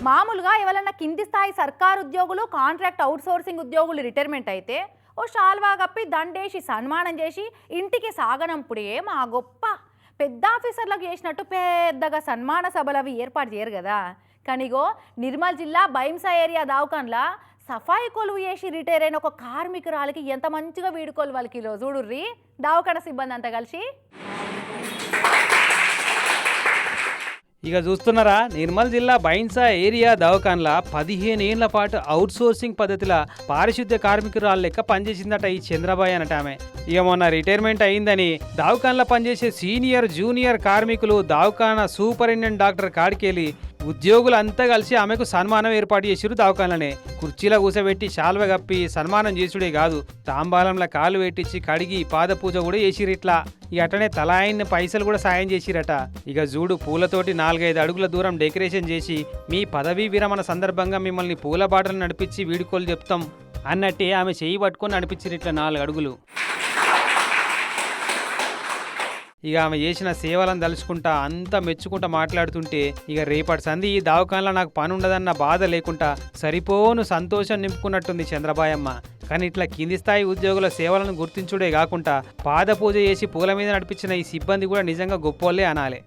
మామూలుగా ఎవరన్నా కింది స్థాయి సర్కారు ఉద్యోగులు కాంట్రాక్ట్ అవుట్సోర్సింగ్ ఉద్యోగులు రిటైర్మెంట్ అయితే ఓ షాల్వా కప్పి దండేసి సన్మానం చేసి ఇంటికి సాగనంపుడే మా గొప్ప. పెద్ద ఆఫీసర్లకు చేసినట్టు పెద్దగా సన్మాన సభలు అవి ఏర్పాటు చేయరు కదా. కానీగో నిర్మల్ జిల్లా బైంసా ఏరియా దావకాన్లా సఫాయి కొలువు చేసి రిటైర్ అయిన ఒక కార్మికురాలికి ఎంత మంచిగా వీడుకోలు వాళ్ళకి చూడుర్రి దావకాన సిబ్బంది అంతా కలిసి. ఇక చూస్తున్నారా, నిర్మల్ జిల్లా బైన్సా ఏరియా దవాఖాన్లా 15 ఏళ్ల పాటు అవుట్ సోర్సింగ్ పద్ధతిలో పారిశుద్ధ్య కార్మికురాలు లెక్క పనిచేసిందట ఈ చంద్రబాయ్ అనట ఆమె. ఇక మొన్న రిటైర్మెంట్ అయిందని దవాఖాన్లో పనిచేసే సీనియర్ జూనియర్ కార్మికులు దవాఖానా సూపరింటెండెంట్ డాక్టర్ కాడికెళ్ళి ఉద్యోగులు అంతా కలిసి ఆమెకు సన్మానం ఏర్పాటు చేసిరు. దవాఖానలోనే కుర్చీలో కూసబెట్టి శాల్వ కప్పి సన్మానం చేసుడే కాదు, తాంబాలంలో కాలు పెట్టించి కడిగి పాద పూజ కూడా చేసిరు. ఇట్లా ఇక అటనే తలాయిన్ని పైసలు కూడా సాయం చేసిరట. ఇక జూడు పూలతోటి 4-5 అడుగుల దూరం డెకరేషన్ చేసి మీ పదవీ విరమణ సందర్భంగా మిమ్మల్ని పూల బాటలు నడిపించి వీడుకోలు చెప్తాం అన్నట్టే ఆమె చెయ్యి పట్టుకొని నడిపించిరు ఇట్లా 4 అడుగులు. ఇక ఆమె చేసిన సేవలను తలుచుకుంటా అంతా మెచ్చుకుంటా మాట్లాడుతుంటే ఇక రేపటి సంధి ఈ దవాఖానలో నాకు పని ఉండదన్న బాధ లేకుండా సరిపోను సంతోషం నింపుకున్నట్టుంది చంద్రబాయమ్మ. కానీ ఇట్లా కింది స్థాయి ఉద్యోగుల సేవలను గుర్తించుడే కాకుండా పాద పూజ చేసి పూల మీద నడిపించిన ఈ సిబ్బంది కూడా నిజంగా గొప్పోళ్ళే అనాలి.